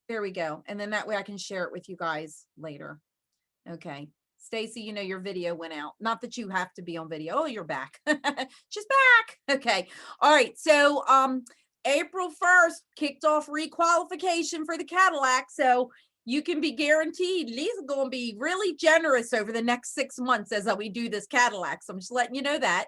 There we go. And then that way I can share it with you guys later. Okay. Stacy, you know, your video went out. Not that you have to be on video. Oh, you're back. She's back. Okay. All right. So, April 1st kicked off requalification for the Cadillac. So you can be guaranteed Lisa's going to be really generous over the next 6 months as we do this Cadillac. So I'm just letting you know that.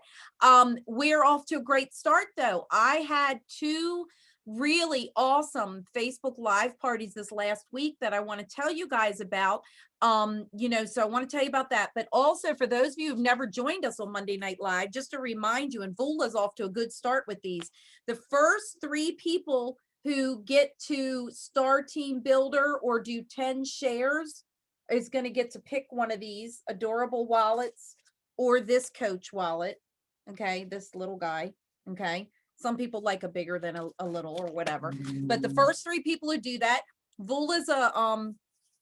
We're off to a great start though. I had 2 really awesome Facebook Live parties this last week that I want to tell you guys about. You know, so I want to tell you about that. But also for those of you who've never joined us on Monday Night Live, just to remind you, and Vula's off to a good start with these. The first 3 people who get to Star Team Builder or do 10 shares is going to get to pick one of these adorable wallets or this Coach wallet. Okay, this little guy. Okay. Some people like a bigger than a little or whatever. But the first 3 people who do that, Vula's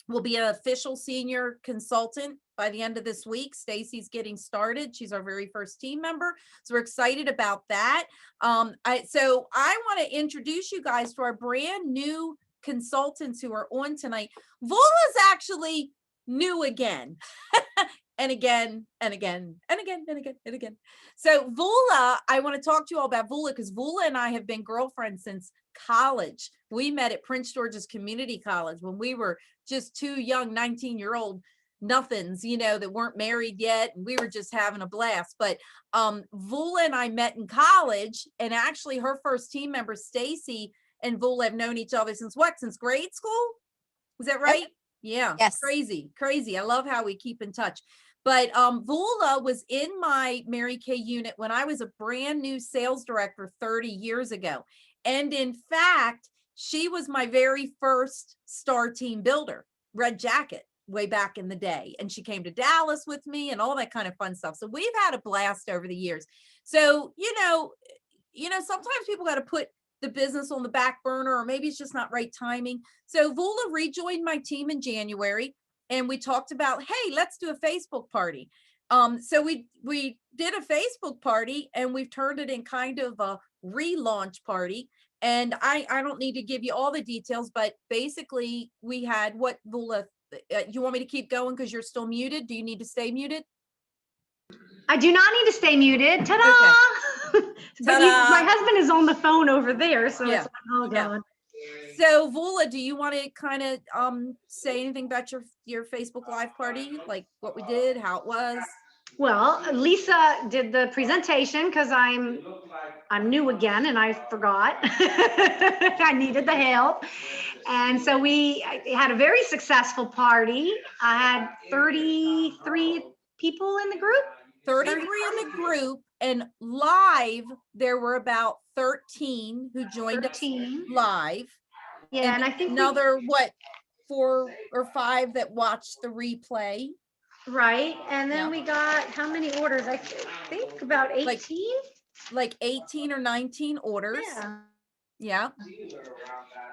will be an official senior consultant by the end of this week. Stacy's getting started. She's our very first team member. So we're excited about that. So I want to introduce you guys to our brand new consultants who are on tonight. Vula's actually new again. And again, and again, and again, and again, and again. So Vula, I want to talk to you all about Vula because Vula and I have been girlfriends since college. We met at Prince George's Community College when we were just 2 young 19-year-old nothings, you know, that weren't married yet. And we were just having a blast. But Vula and I met in college, and actually her first team member, Stacy, and Vula have known each other since what? Since grade school? Was that right? Yep. Yeah. Yes. Crazy, crazy. I love how we keep in touch. But Vula was in my Mary Kay unit when I was a brand new sales director 30 years ago. And in fact, she was my very first Star Team Builder, Red Jacket, way back in the day. And she came to Dallas with me and all that kind of fun stuff. So we've had a blast over the years. So, you know, sometimes people got to put the business on the back burner, or maybe it's just not right timing. So Vula rejoined my team in January. And we talked about, hey, let's do a Facebook party. So we did a Facebook party, and we've turned it in kind of a relaunch party. And I don't need to give you all the details, but basically we had what, Vula, you want me to keep going because you're still muted? Do you need to stay muted? I do not need to stay muted. Ta-da! Okay. But my husband is on the phone over there, so yeah. It's like, oh God. Yeah. So Vula, do you want to kind of say anything about your Facebook Live party, like what we did, how it was? Well, Lisa did the presentation because I'm new again and I forgot. I needed the help. And so we had a very successful party. I had 33 people in the group. 33 in the group, and live there were about 13 who joined us live. Yeah, and I think another 4 or 5 that watched the replay. Right, and then we got how many orders? I think about 18. Like 18 or 19 orders. Yeah.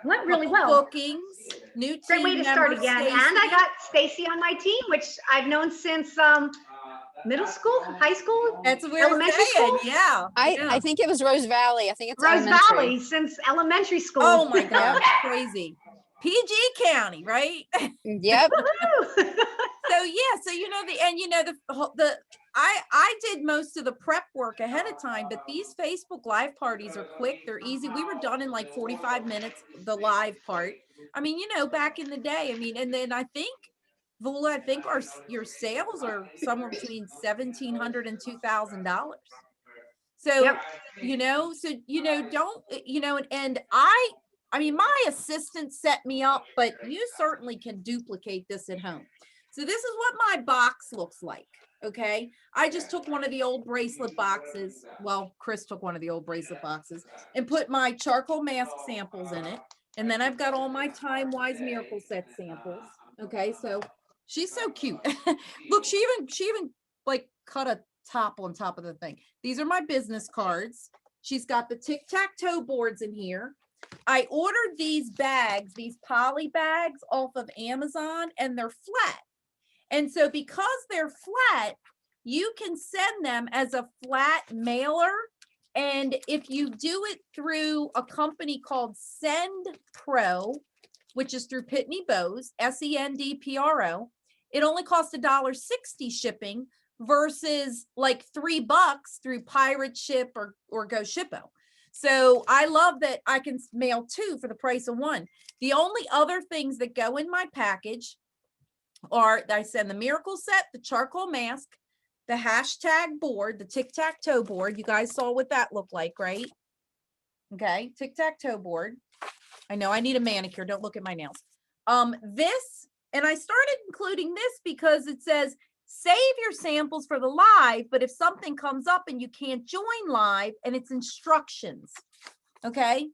Went really well. Bookings, new team. Great way to start again. Stacey. And I got Stacy on my team, which I've known since middle school, high school. That's what we're saying. Yeah. I think it was Rose Valley. I think it's Rose Valley since elementary school. Oh my God, crazy. PG County, right? Yep. So yeah, so I did most of the prep work ahead of time, but these Facebook Live parties are quick, they're easy. We were done in like 45 minutes, the live part. I mean, back in the day, and then I think, Vula, your sales are somewhere between $1,700 and $2,000. So, yep. My assistant set me up, but you certainly can duplicate this at home. So this is what my box looks like. Okay. I just took one of the old bracelet boxes. Well, Chris took one of the old bracelet boxes and put my charcoal mask samples in it. And then I've got all my Time Wise Miracle Set samples. Okay. So she's so cute. Look, she even like cut a top on top of the thing. These are my business cards. She's got the tic-tac-toe boards in here. I ordered these bags, these poly bags off of Amazon, and they're flat. And so because they're flat, you can send them as a flat mailer. And if you do it through a company called Send Pro, which is through Pitney Bowes, SENDPRO. It only costs $1.60 shipping versus like $3 through Pirate Ship or Go Shippo. So I love that I can mail 2 for the price of 1. The only other things that go in my package are, I send the miracle set, the charcoal mask, the hashtag board, the tic-tac-toe board. You guys saw what that looked like, right? Okay, tic-tac-toe board. I know I need a manicure. Don't look at my nails. This, and I started including this because it says, save your samples for the live, but if something comes up and you can't join live, and it's instructions, okay,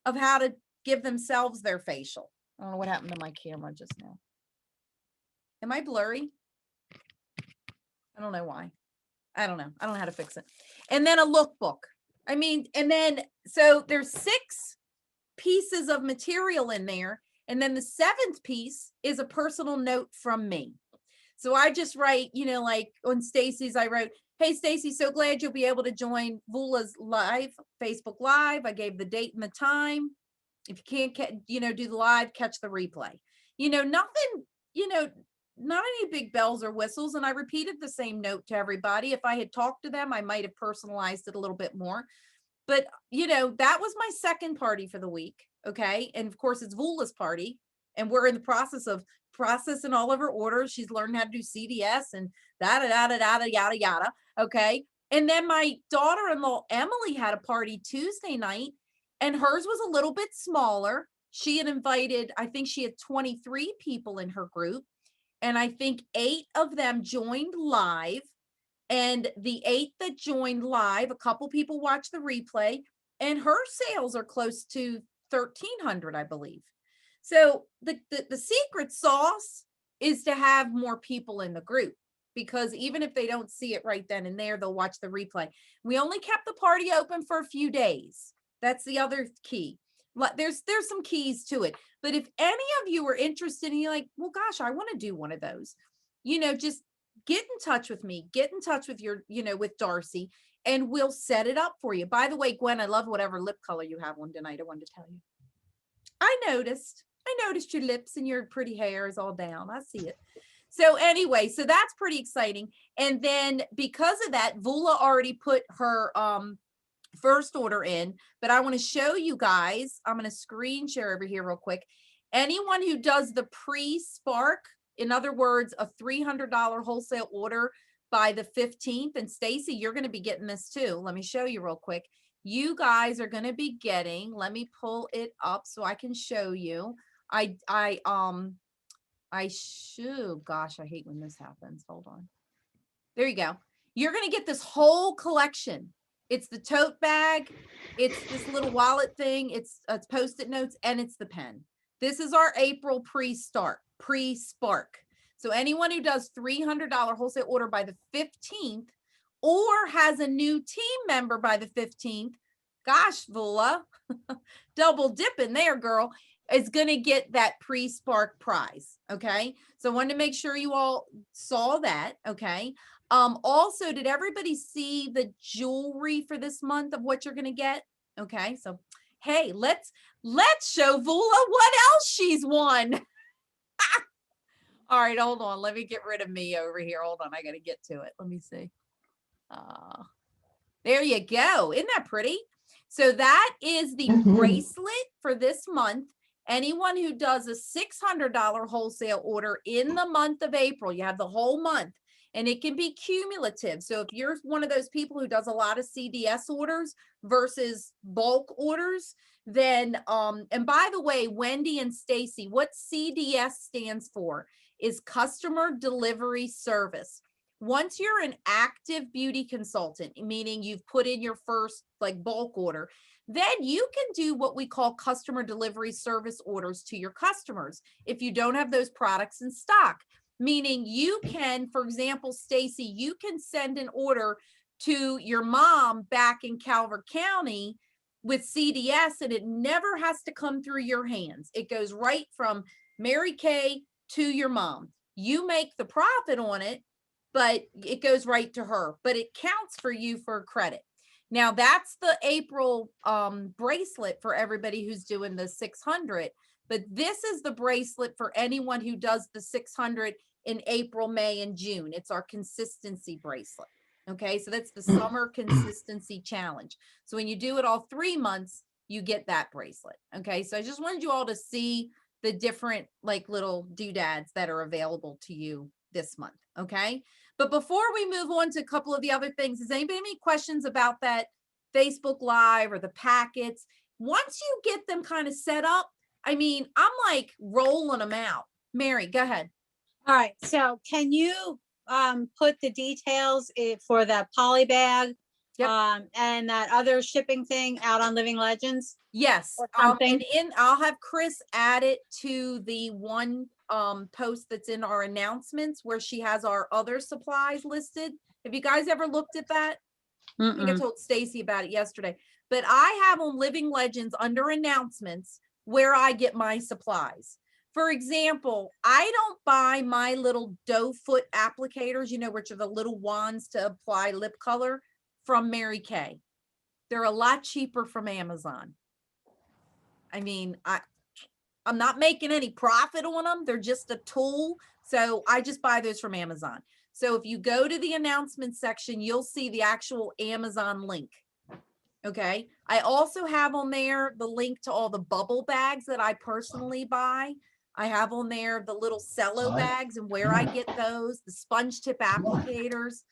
of how to give themselves their facial. I don't know what happened to my camera just now. Am I blurry? I don't know why. I don't know. I don't know how to fix it. And then a lookbook. I mean, and then, so there's 6 pieces of material in there. And then the 7th piece is a personal note from me. So I just write, you know, like on Stacy's, I wrote, hey, Stacy, so glad you'll be able to join Vula's live, Facebook Live. I gave the date and the time. If you can't, you know, do the live, catch the replay. You know, nothing, you know, not any big bells or whistles. And I repeated the same note to everybody. If I had talked to them, I might have personalized it a little bit more. But, you know, that was my second party for the week. Okay. And of course, it's Vula's party. And we're in the process of processing all of her orders. She's learned how to do CDS and yada, yada. Okay. And then my daughter-in-law, Emily, had a party Tuesday night, and hers was a little bit smaller. She had invited, I think she had 23 people in her group. And I think 8 of them joined live. And the 8 that joined live, a couple people watched the replay, and her sales are close to 1,300, I believe. So the secret sauce is to have more people in the group, because even if they don't see it right then and there, they'll watch the replay. We only kept the party open for a few days. That's the other key. There's some keys to it. But if any of you are interested and you're like, well, gosh, I want to do one of those, you know, just get in touch with me, get in touch with your, you know, with Darcy, and we'll set it up for you. By the way, Gwen, I love whatever lip color you have on tonight. I wanted to tell you. I noticed your lips and your pretty hair is all down. I see it. So anyway, so that's pretty exciting. And then because of that, Vula already put her first order in, but I want to show you guys. I'm going to screen share over here real quick. Anyone who does the pre-spark, in other words, a $300 wholesale order by the 15th, and Stacy, you're going to be getting this too. Let me show you real quick. You guys are going to be getting, let me pull it up so I can show you. Gosh, I hate when this happens. Hold on. There you go. You're going to get this whole collection. It's the tote bag. It's this little wallet thing. It's Post-it notes, and it's the pen. This is our April pre-spark. So anyone who does $300 wholesale order by the 15th or has a new team member by the 15th, gosh, Vula, double dipping there, girl, is going to get that pre-spark prize. Okay. So I wanted to make sure you all saw that. Okay. Also, did everybody see the jewelry for this month of what you're going to get? Okay. So, hey, let's show Vula what else she's won. All right, hold on. Let me get rid of me over here. Hold on. I got to get to it. Let me see. There you go. Isn't that pretty? So that is the bracelet for this month. Anyone who does a $600 wholesale order in the month of April, you have the whole month, and it can be cumulative. So if you're one of those people who does a lot of CDS orders versus bulk orders, then, and by the way, Wendy and Stacy, what CDS stands for is customer delivery service. Once you're an active beauty consultant, meaning you've put in your first like bulk order, then you can do what we call customer delivery service orders to your customers if you don't have those products in stock. Meaning you can, for example, Stacy, you can send an order to your mom back in Calvert County with CDS, and it never has to come through your hands. It goes right from Mary Kay to your mom. You make the profit on it, but it goes right to her, but it counts for you for credit. Now that's the April bracelet for everybody who's doing the 600, but this is the bracelet for anyone who does the 600 in April, May, and June. It's our consistency bracelet. Okay, so that's the summer consistency challenge. So when you do it all 3 months, you get that bracelet. Okay, so I just wanted you all to see the different like little doodads that are available to you this month. Okay, but before we move on to a couple of the other things, does anybody have any questions about that Facebook Live or the packets? Once you get them kind of set up, I mean, I'm like rolling them out. Mary, go ahead. All right, so can you put the details for the poly bag Yep. and that other shipping thing out on Living Legends? Yes, Or and something. I'll have Chris add it to the one post that's in our announcements where she has our other supplies listed. Have you guys ever looked at that? I think I Mm-mm. told Stacy about it yesterday, but I have on Living Legends under announcements where I get my supplies. For example, I don't buy my little doe foot applicators, you know, which are the little wands to apply lip color, from Mary Kay. They're a lot cheaper from Amazon. I mean, I'm not making any profit on them. They're just a tool. So I just buy those from Amazon. So if you go to the announcement section, you'll see the actual Amazon link. Okay. I also have on there the link to all the bubble bags that I personally buy. I have on there the little cello bags and where I get those, the sponge tip applicators,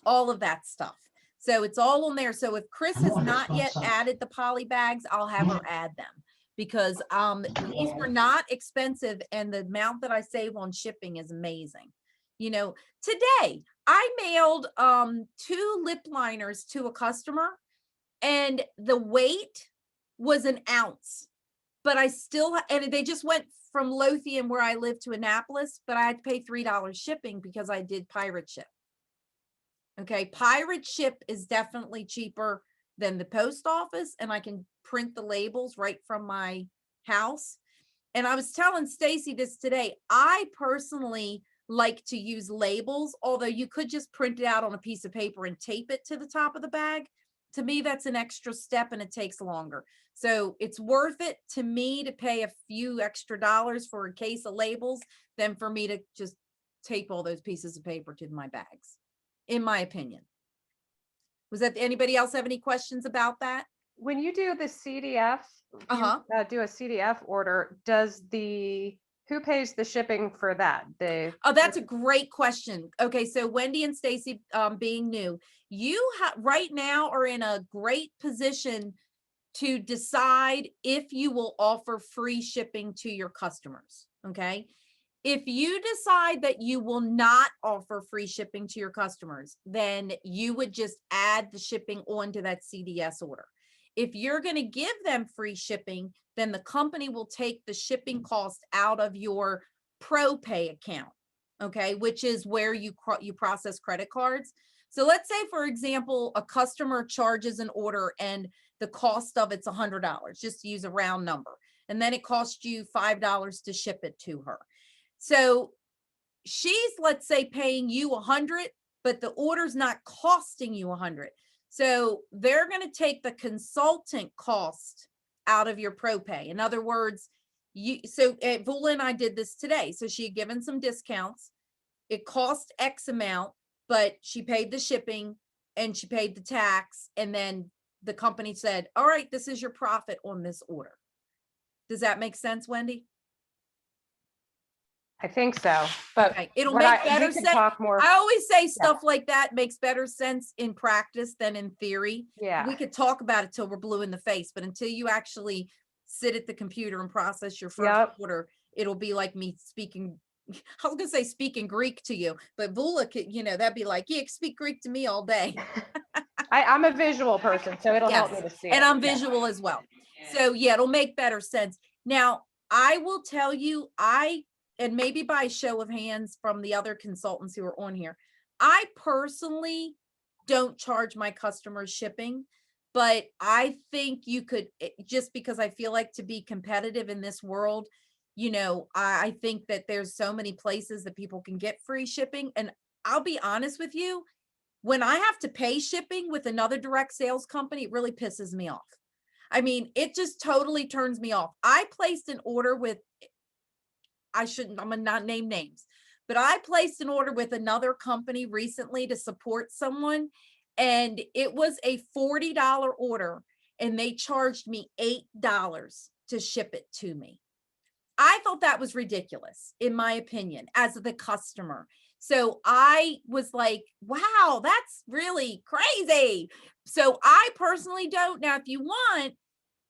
all of that stuff. So it's all on there. So if Chris has not yet added the poly bags, I'll have her add them because these were not expensive and the amount that I save on shipping is amazing. You know, today I mailed 2 lip liners to a customer and the weight was an ounce, but I still, and they just went from Lothian where I live to Annapolis, but I had to pay $3 shipping because I did pirate ship. Okay, pirate ship is definitely cheaper than the post office, and I can print the labels right from my house. And I was telling Stacy this today. I personally like to use labels, although you could just print it out on a piece of paper and tape it to the top of the bag. To me, that's an extra step and it takes longer. So it's worth it to me to pay a few extra dollars for a case of labels than for me to just tape all those pieces of paper to my bags, in my opinion. Was that, anybody else have any questions about that? When you do the CDF, Uh-huh. do a CDF order, who pays the shipping for that? Oh, that's a great question. Okay, so Wendy and Stacy, being new, you right now are in a great position to decide if you will offer free shipping to your customers. Okay. If you decide that you will not offer free shipping to your customers, then you would just add the shipping onto that CDS order. If you're going to give them free shipping, then the company will take the shipping cost out of your ProPay account, okay, which is where you process credit cards. So let's say, for example, a customer charges an order and the cost of it's $100, just to use a round number, and then it costs you $5 to ship it to her. So she's, let's say, paying you 100, but the order's not costing you 100. So they're going to take the consultant cost out of your ProPay. In other words, Vula and I did this today. So she had given some discounts. It cost X amount, but she paid the shipping and she paid the tax. And then the company said, all right, this is your profit on this order. Does that make sense, Wendy? I think so, but Okay, it'll what make we better could sense. talk more. I always say stuff like that makes better sense in practice than in theory. Yeah, We could talk about it till we're blue in the face, but until you actually sit at the computer and process your first Yep. order, it'll be like me speaking. I was gonna say speaking Greek to you, but Vula could, that'd be like, yeah, speak Greek to me all day. I'm a visual person, so it'll help me Yes, to see and it. I'm Yeah. visual as well. So yeah, it'll make better sense. Now, I will tell you, and maybe by show of hands from the other consultants who are on here, I personally don't charge my customers shipping, but I think you could, just because I feel like to be competitive in this world, I think that there's so many places that people can get free shipping. And I'll be honest with you, when I have to pay shipping with another direct sales company, it really pisses me off. I mean, it just totally turns me off. I placed an order with, I'm gonna not name names, but I placed an order with another company recently to support someone, and it was a $40 order, and they charged me $8 to ship it to me. I thought that was ridiculous, in my opinion, as the customer. So I was like, wow, that's really crazy. So I personally don't. Now, if you want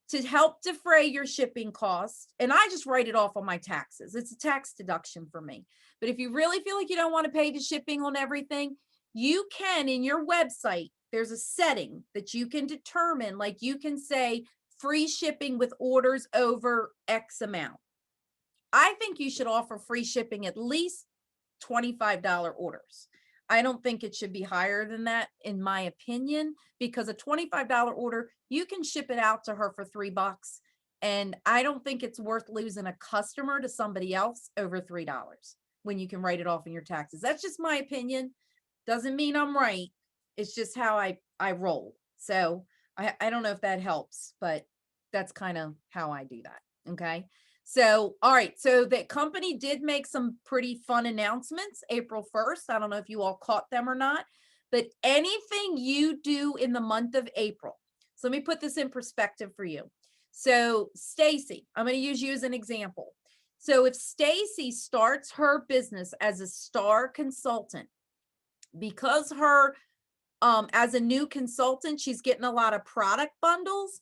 to help defray your shipping costs, and I just write it off on my taxes, it's a tax deduction for me. But if you really feel like you don't want to pay the shipping on everything, you can, in your website, there's a setting that you can determine, like you can say free shipping with orders over X amount. I think you should offer free shipping at least $25 orders. I don't think it should be higher than that, in my opinion, because a $25 order, you can ship it out to her for $3. And I don't think it's worth losing a customer to somebody else over $3 when you can write it off in your taxes. That's just my opinion. Doesn't mean I'm right. It's just how I roll. So I don't know if that helps, but that's kind of how I do that. Okay. So, all right. So the company did make some pretty fun announcements April 1st. I don't know if you all caught them or not, but anything you do in the month of April. So let me put this in perspective for you. So Stacy, I'm going to use you as an example. So if Stacy starts her business as a star consultant, because her, as a new consultant, she's getting a lot of product bundles.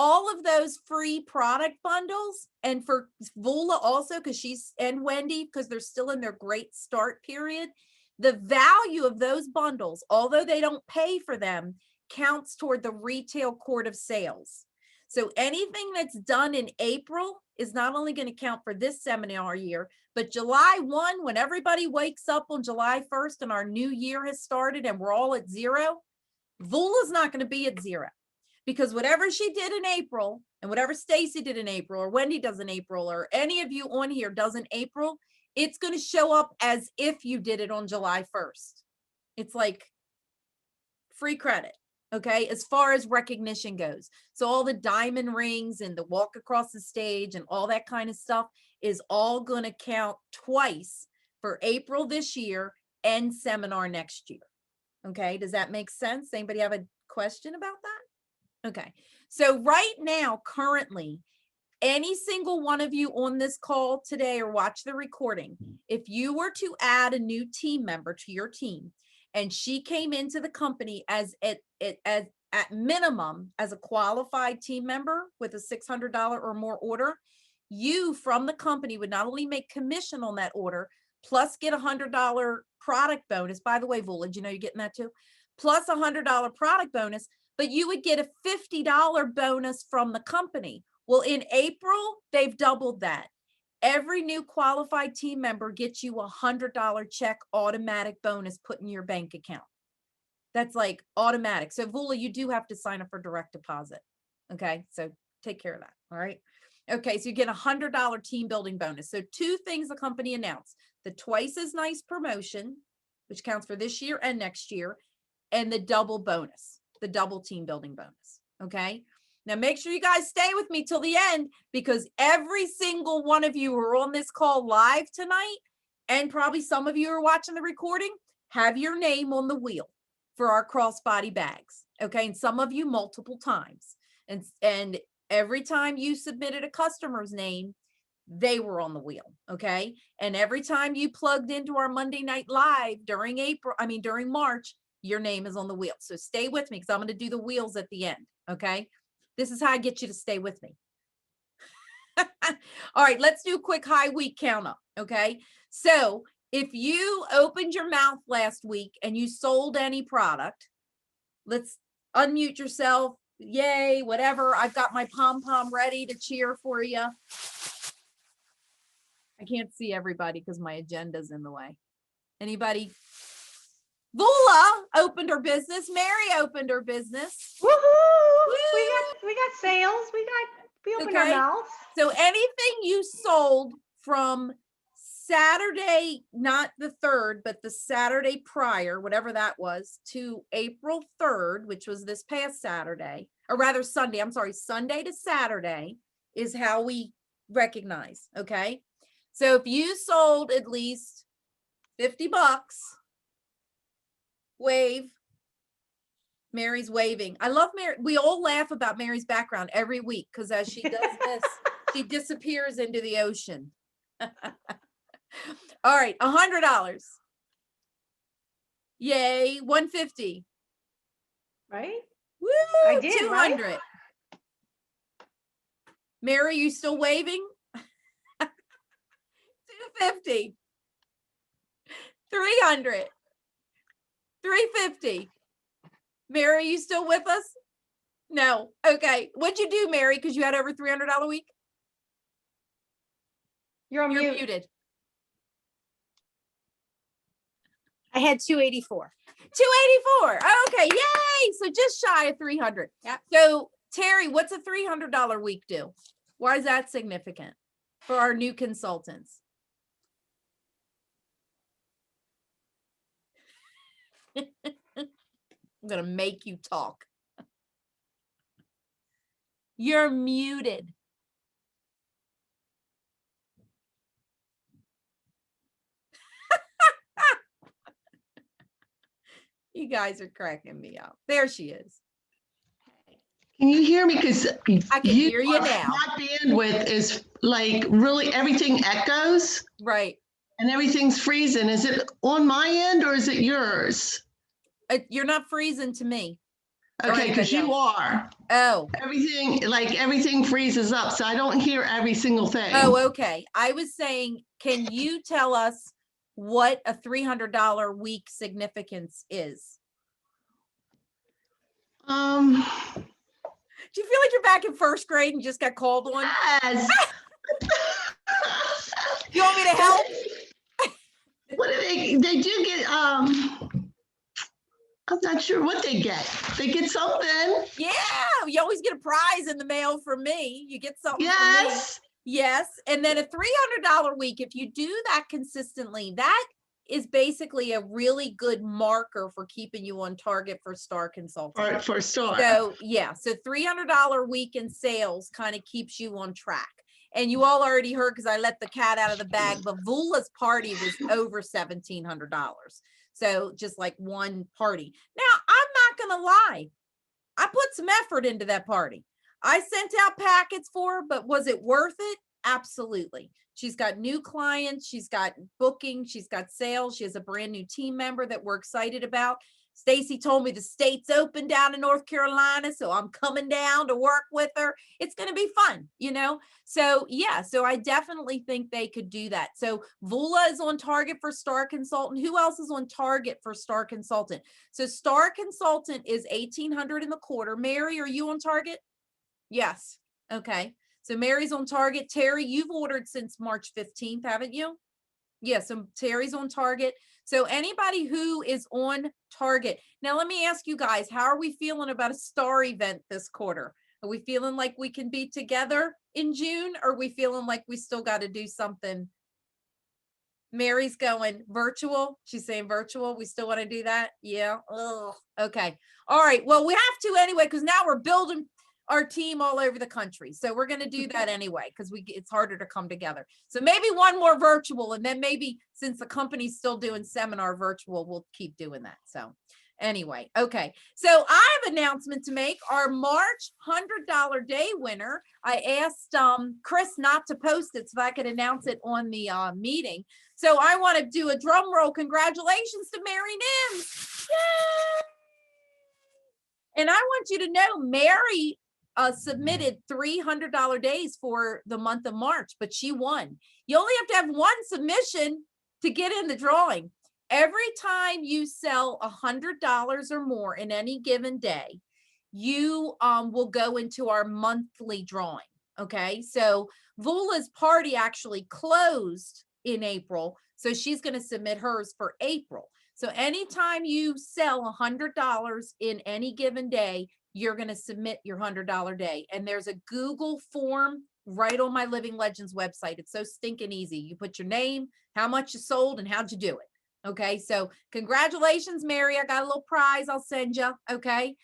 All of those free product bundles, and for Vula also, because she's, and Wendy, because they're still in their great start period, the value of those bundles, although they don't pay for them, counts toward the retail court of sales. So anything that's done in April is not only going to count for this seminar year, but July 1, when everybody wakes up on July 1st and our new year has started and we're all at zero, Vula's not going to be at zero. Because whatever she did in April and whatever Stacy did in April or Wendy does in April or any of you on here does in April, it's going to show up as if you did it on July 1st. It's like free credit, okay, as far as recognition goes. So all the diamond rings and the walk across the stage and all that kind of stuff is all going to count twice for April this year and seminar next year. Okay, does that make sense? Anybody have a question about that? Okay, so right now, currently, any single one of you on this call today or watch the recording, if you were to add a new team member to your team and she came into the company as at minimum as a qualified team member with a $600 or more order, you from the company would not only make commission on that order, plus get $100 product bonus. By the way, Vula, did you know you're getting that too? Plus $100 product bonus. But you would get a $50 bonus from the company. Well, in April, they've doubled that. Every new qualified team member gets you a $100 check automatic bonus put in your bank account. That's like automatic. So Vula, you do have to sign up for direct deposit. Okay, so take care of that. All right. Okay, so you get a $100 team building bonus. So two things the company announced: the twice as nice promotion, which counts for this year and next year, and the double bonus. The double team building bonus. Okay. Now make sure you guys stay with me till the end, because every single one of you who are on this call live tonight, and probably some of you are watching the recording, have your name on the wheel for our crossbody bags. Okay. And some of you multiple times. And every time you submitted a customer's name, they were on the wheel. Okay. And every time you plugged into our Monday Night Live during March, your name is on the wheel. So stay with me, because I'm going to do the wheels at the end. Okay. This is how I get you to stay with me. All right. Let's do a quick high week count up. Okay. So if you opened your mouth last week and you sold any product, let's unmute yourself. Yay, whatever. I've got my pom-pom ready to cheer for you. I can't see everybody because my agenda's in the way. Anybody? Vula opened her business. Mary opened her business. Woohoo! We got sales. We opened our Okay. mouths. So anything you sold from Saturday, not the 3rd, but the Saturday prior, whatever that was, to April 3rd, which was this past Saturday, or rather Sunday, I'm sorry, Sunday to Saturday is how we recognize, okay? So if you sold at least $50, wave. Mary's waving. I love Mary. We all laugh about Mary's background every week because as she does this, she disappears into the ocean. All right, $100. Yay, 150. Right? Woo, I did, right? 200. Mary, you still waving? 250. 300. 350. Mary, you still with us? No. Okay. What'd you do, Mary? Because you had over $300 a week? You're on You're mute. muted. I had 284. 284. Okay. Yay. So just shy of 300. Yep. So Terry, what's a $300 week do? Why is that significant for our new consultants? I'm going to make you talk. You're muted. You guys are cracking me up. There she is. Can you hear me? Because I can hear you now. My bandwidth is like really everything echoes Right. and everything's freezing. Is it on my end or is it yours? You're not freezing to me. Or Okay, because anybody you else. are. Oh. Everything freezes up, so I don't hear every single thing. Oh, okay. I was saying, can you tell us what a $300 week significance is? Do you feel like you're back in first grade and just got called on? Yes. You want me to help? What do they do get, I'm not sure what they get. They get something. Yeah, you always get a prize in the mail from me. You get something from me. Yes. Yes. And then a $300 week, if you do that consistently, that is basically a really good marker for keeping you on target for Star Consulting. For a start. So yeah, so $300 week in sales kind of keeps you on track. And you all already heard because I let the cat out of the bag, but Vula's party was over $1,700. So just like one party. Now, I'm not going to lie. I put some effort into that party. I sent out packets for her, but was it worth it? Absolutely. She's got new clients. She's got booking. She's got sales. She has a brand new team member that we're excited about. Stacy told me the state's open down in North Carolina, so I'm coming down to work with her. It's going to be fun, you know? So yeah, so I definitely think they could do that. So Vula is on target for Star Consultant. Who else is on target for Star Consultant? So Star Consultant is 1,800 in the quarter. Mary, are you on target? Yes. Okay. So Mary's on target. Terry, you've ordered since March 15th, haven't you? Yeah, so Terry's on target. So anybody who is on target. Now, let me ask you guys, how are we feeling about a Star event this quarter? Are we feeling like we can be together in June? Or are we feeling like we still got to do something? Mary's going virtual. She's saying virtual. We still want to do that? Yeah. Ugh. Okay. All right. Well, we have to anyway, because now we're building our team all over the country. So we're going to do that anyway, because it's harder to come together. So maybe one more virtual, and then maybe since the company's still doing seminar virtual, we'll keep doing that. So anyway, okay. So I have an announcement to make. Our March $100 day winner, I asked Chris not to post it so I could announce it on the meeting. So I want to do a drum roll. Congratulations to Mary Nims. Yay! And I want you to know Mary submitted $300 days for the month of March, but she won. You only have to have one submission to get in the drawing. Every time you sell $100 or more in any given day, you will go into our monthly drawing. Okay, so Vula's party actually closed in April, so she's going to submit hers for April. So anytime you sell $100 in any given day, you're going to submit your $100 day. And there's a Google form right on my Living Legends website. It's so stinking easy. You put your name, how much you sold, and how'd you do it. Okay, so congratulations, Mary. I got a little prize I'll send you. Okay.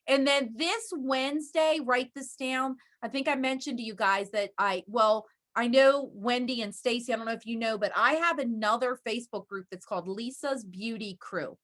And then this Wednesday, write this down. I think I mentioned to you guys that I know Wendy and Stacy, I don't know if you know, but I have another Facebook group that's called Lisa's Beauty Crew.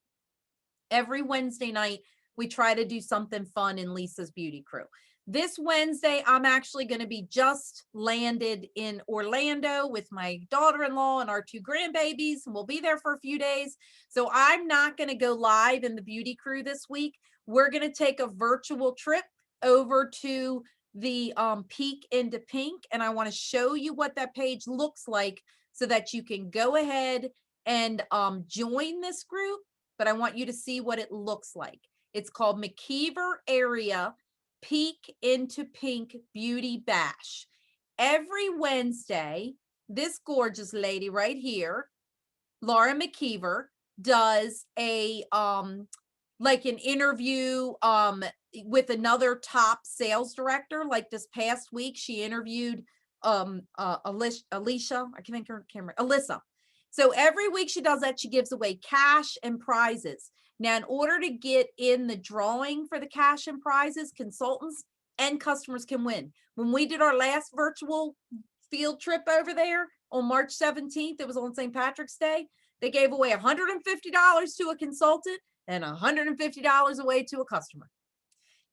Every Wednesday night, we try to do something fun in Lisa's Beauty Crew. This Wednesday, I'm actually going to be just landed in Orlando with my daughter-in-law and our 2 grandbabies, and we'll be there for a few days. So I'm not going to go live in the Beauty Crew this week. We're going to take a virtual trip over to the Peek into Pink, and I want to show you what that page looks like so that you can go ahead and join this group, but I want you to see what it looks like. It's called McKeever Area Peek into Pink Beauty Bash. Every Wednesday, this gorgeous lady right here, Laura McKeever, does a like an interview with another top sales director. Like this past week, she interviewed Alicia, I can't think her camera, Alyssa. So every week she does that, she gives away cash and prizes. Now, in order to get in the drawing for the cash and prizes, consultants and customers can win. When we did our last virtual field trip over there on March 17th, it was on St. Patrick's Day, they gave away $150 to a consultant and $150 away to a customer.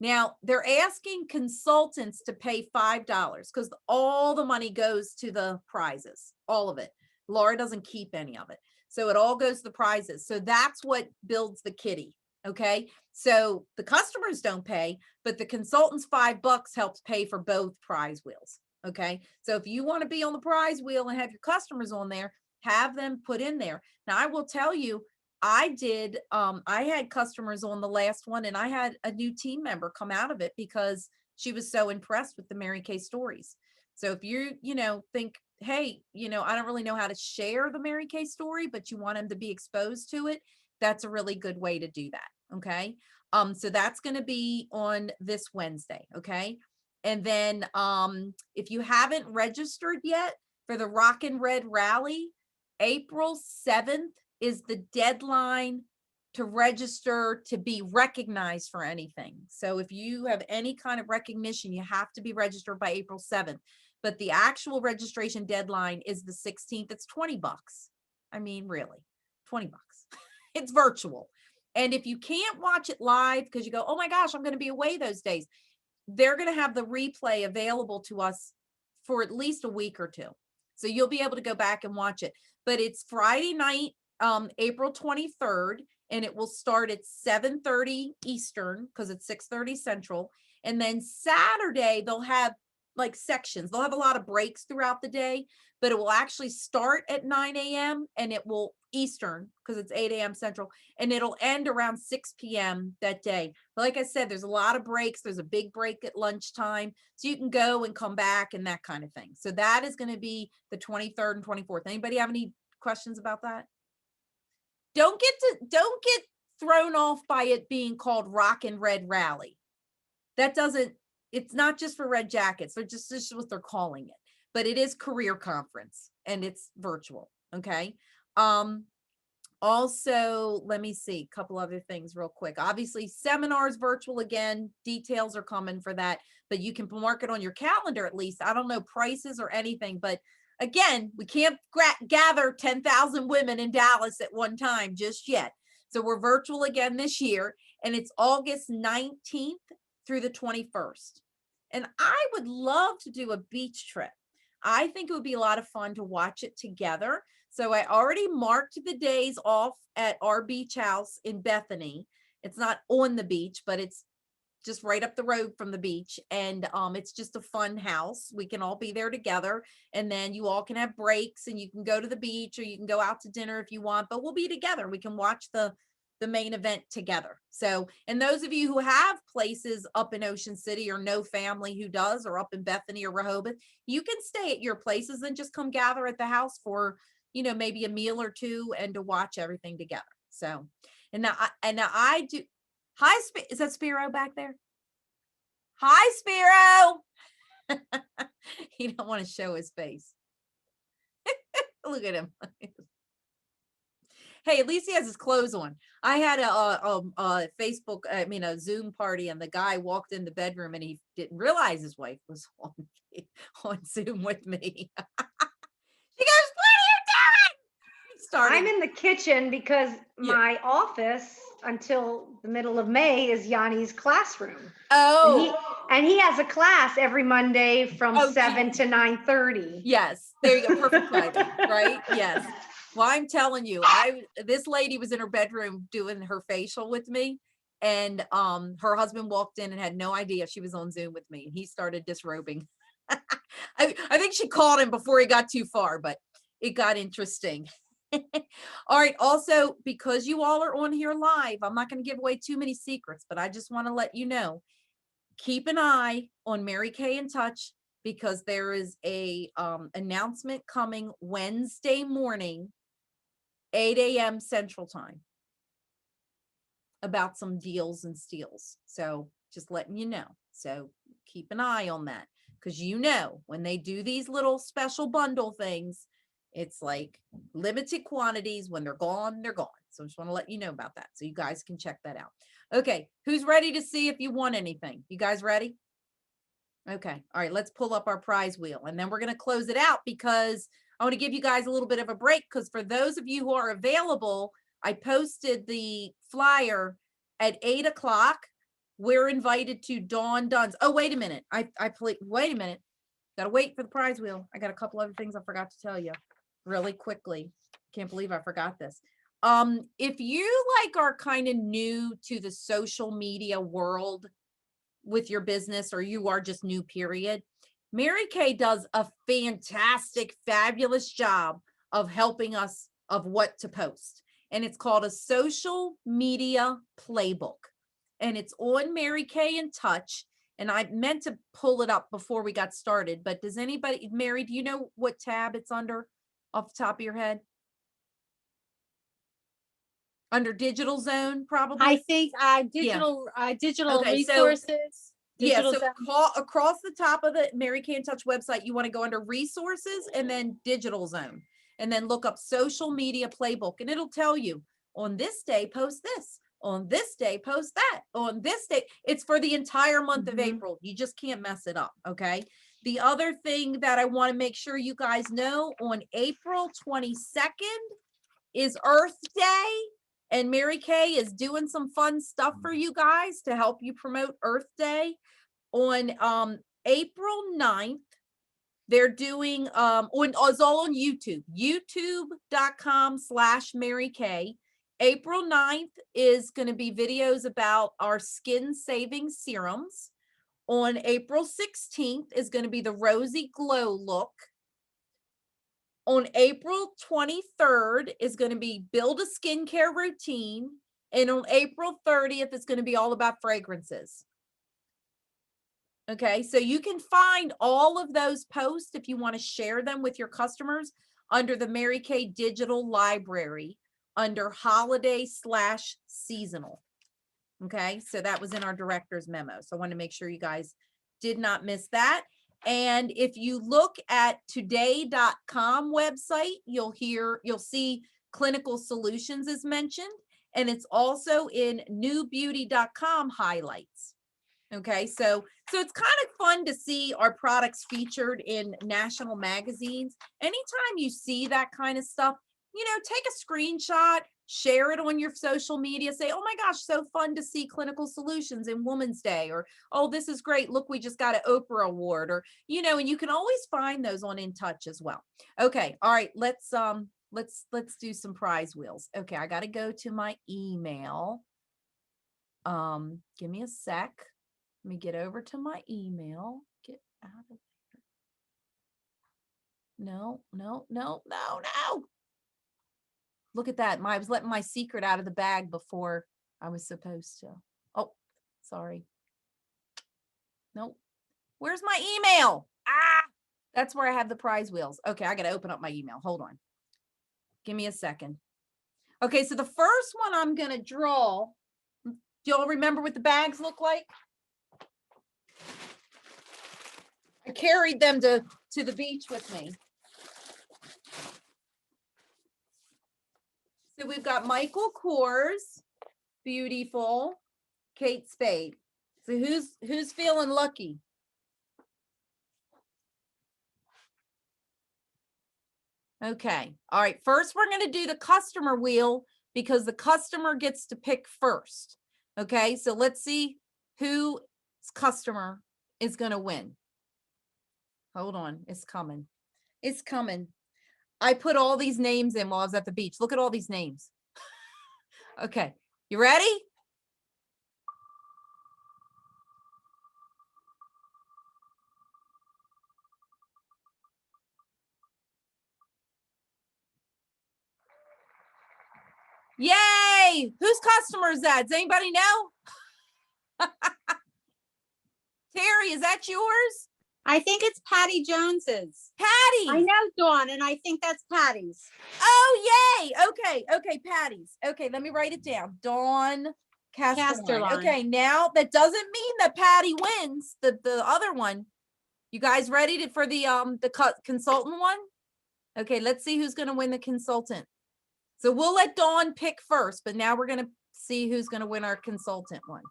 Now, they're asking consultants to pay $5 because all the money goes to the prizes, all of it. Laura doesn't keep any of it. So it all goes to the prizes. So that's what builds the kitty. Okay. So the customers don't pay, but the consultants $5 helps pay for both prize wheels. Okay. So if you want to be on the prize wheel and have your customers on there, have them put in there. Now I will tell you, I had customers on the last one, and I had a new team member come out of it because she was so impressed with the Mary Kay stories. So if you think, hey, I don't really know how to share the Mary Kay story, but you want them to be exposed to it, that's a really good way to do that. Okay. So that's going to be on this Wednesday. Okay. And then if you haven't registered yet for the Rockin' Red Rally, April 7th is the deadline to register to be recognized for anything. So if you have any kind of recognition, you have to be registered by April 7th. But the actual registration deadline is the 16th. It's $20. I mean, really, $20. It's virtual. And if you can't watch it live because you go, oh my gosh, I'm going to be away those days, they're going to have the replay available to us for at least a week or two. So you'll be able to go back and watch it. But it's Friday night, April 23rd, and it will start at 7:30 Eastern because it's 6:30 Central. And then Saturday, they'll have like sections. They'll have a lot of breaks throughout the day, but it will actually start at 9 a.m. and it will Eastern because it's 8 a.m. Central, and it'll end around 6 p.m. that day. But like I said, there's a lot of breaks. There's a big break at lunchtime, so you can go and come back and that kind of thing. So that is going to be the 23rd and 24th. Anybody have any questions about that? Don't get thrown off by it being called Rockin' Red Rally. It's not just for red jackets. This is what they're calling it, but it is career conference and it's virtual. Okay. Also, let me see a couple other things real quick. Obviously, seminars virtual again, details are coming for that, but you can mark it on your calendar at least. I don't know prices or anything, but again, we can't gather 10,000 women in Dallas at one time just yet. So we're virtual again this year, and it's August 19th through the 21st. And I would love to do a beach trip. I think it would be a lot of fun to watch it together. So I already marked the days off at our beach house in Bethany. It's not on the beach, but it's just right up the road from the beach. And it's just a fun house. We can all be there together, and then you all can have breaks and you can go to the beach or you can go out to dinner if you want, but we'll be together. We can watch the main event together. So, and those of you who have places up in Ocean City or know family who does, or up in Bethany or Rehoboth, you can stay at your places and just come gather at the house for, maybe a meal or two and to watch everything together. So, and now I do. Hi, is that Spiro back there? Hi, Spiro. He don't want to show his face. Look at him. Hey, at least he has his clothes on. I had a Facebook, I mean, a Zoom party, and the guy walked in the bedroom and he didn't realize his wife was on Zoom with me. She goes, "What are you doing?" He started. I'm in the kitchen because my office until the middle of May is Yanni's classroom. And he has a class every Monday from Oh, 7 to 9:30. Yes, there you go. Perfect timing, right? Yes. Well, I'm telling you, this lady was in her bedroom doing her facial with me, and her husband walked in and had no idea she was on Zoom with me, and he started disrobing. I think she called him before he got too far, but it got interesting. All right. Also, because you all are on here live, I'm not going to give away too many secrets, but I just want to let you know, keep an eye on Mary Kay in Touch, because there is a announcement coming Wednesday morning, 8 a.m. Central Time, about some deals and steals. So just letting you know. So keep an eye on that, because when they do these little special bundle things, it's like limited quantities. When they're gone, they're gone. So I just want to let you know about that, so you guys can check that out. Okay, who's ready to see if you won anything? You guys ready? Okay, all right, let's pull up our prize wheel, and then we're going to close it out, because I want to give you guys a little bit of a break, because for those of you who are available, I posted the flyer at 8 o'clock. We're invited to Dawn Dunn's. Oh, wait a minute. Wait a minute. Got to wait for the prize wheel. I got a couple other things I forgot to tell you really quickly. Can't believe I forgot this. If you are kind of new to the social media world with your business, or you are just new, period, Mary Kay does a fantastic, fabulous job of helping us of what to post. And it's called a social media playbook. And it's on Mary Kay in Touch. And I meant to pull it up before we got started, but does anybody, Mary, do you know what tab it's under off the top of your head? Under Digital Zone, probably? I think digital Okay, so- resources. Yeah, digital so zone. across the top of the Mary Kay in Touch website, you want to go under Resources and then Digital Zone, and then look up Social Media Playbook, and it'll tell you on this day, post this. On this day, post that. On this day, it's for the entire month of Mhm. April. You just can't mess it up, okay? The other thing that I want to make sure you guys know, on April 22nd is Earth Day, and Mary Kay is doing some fun stuff for you guys to help you promote Earth Day. On April 9th, they're doing it's all on YouTube, youtube.com/Mary Kay. April 9th is going to be videos about our skin saving serums. On April 16th is going to be the Rosy Glow look. On April 23rd is going to be build a skincare routine. And on April 30th, it's going to be all about fragrances. Okay, so you can find all of those posts if you want to share them with your customers under the Mary Kay Digital Library under holiday/seasonal. Okay, so that was in our director's memo. So I want to make sure you guys did not miss that. And if you look at today.com website, you'll see Clinical Solutions is mentioned, and it's also in newbeauty.com highlights. Okay, so it's kind of fun to see our products featured in national magazines. Anytime you see that kind of stuff, take a screenshot, share it on your social media, say, oh my gosh, so fun to see Clinical Solutions in Women's Day, or, oh, this is great. Look, we just got an Oprah award, or, and you can always find those on In Touch as well. Okay. All right. Let's do some prize wheels. Okay. I got to go to my email. Give me a sec. Let me get over to my email. Get out of there. No. Look at that. I was letting my secret out of the bag before I was supposed to. Oh, sorry. Nope. Where's my email? That's where I have the prize wheels. Okay, I got to open up my email. Hold on. Give me a second. Okay, so the first one I'm going to draw. Do y'all remember what the bags look like? I carried them to the beach with me. So we've got Michael Kors, beautiful, Kate Spade. So who's feeling lucky? Okay, all right. First, we're going to do the customer wheel because the customer gets to pick first. Okay, so let's see whose customer is going to win. Hold on, it's coming. It's coming. I put all these names in while I was at the beach. Look at all these names. Okay, you ready? Yay! Whose customer is that? Does anybody know? Terry, is that yours? I think it's Patty Jones's. Patty. I know, Dawn, and I think that's Patty's. Oh, yay. Okay, Patty's. Okay, let me write it down. Dawn Casterline. Casterline. Okay, now that doesn't mean that Patty wins the other one. You guys ready for the consultant one? Okay, let's see who's going to win the consultant. So we'll let Dawn pick first, but now we're going to see who's going to win our consultant one.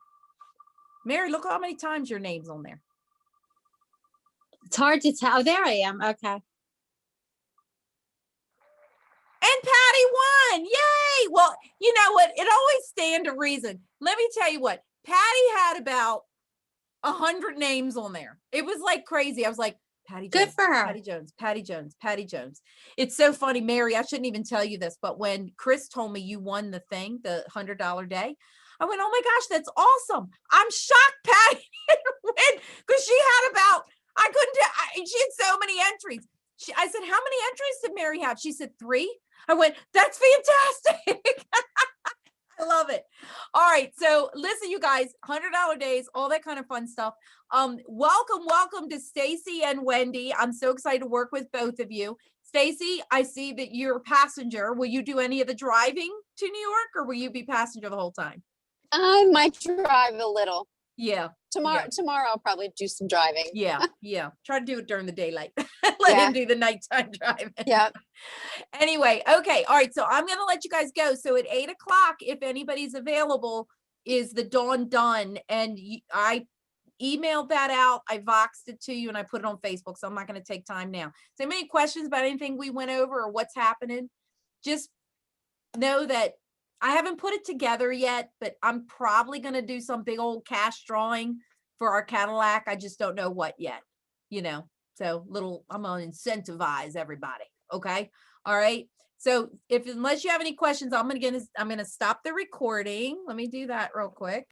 Mary, look how many times your name's on there. It's hard to tell. Oh, there I am. Okay. And Patty won. Yay. Well, you know what? It always stand to reason. Let me tell you what, Patty had about 100 names on there. It was like crazy. I was like, Patty Jones, Good for her. Patty Jones, Patty Jones, Patty Jones. It's so funny, Mary, I shouldn't even tell you this, but when Chris told me you won the thing, the $100 day, I went, oh my gosh, that's awesome. I'm shocked Patty didn't win because she had about, she had so many entries. I said, how many entries did Mary have? She said 3. I went, that's fantastic. I love it. All right. So listen, you guys, $100 days, all that kind of fun stuff. Welcome to Stacy and Wendy. I'm so excited to work with both of you. Stacy, I see that you're a passenger. Will you do any of the driving to New York or will you be passenger the whole time? I might drive a little. Yeah. Tomorrow I'll probably do some driving. Yeah. Try to do it during the daylight. Let him do the nighttime driving. Yeah. Anyway, okay. All right. So I'm going to let you guys go. So at 8 o'clock, if anybody's available, is the Dawn done? And I emailed that out. I voxed it to you and I put it on Facebook. So I'm not going to take time now. So any questions about anything we went over or what's happening? Just know that I haven't put it together yet, but I'm probably going to do some big old cash drawing for our Cadillac. I just don't know what yet, so I'm going to incentivize everybody. Okay. All right. So unless you have any questions, I'm going to stop the recording. Let me do that real quick.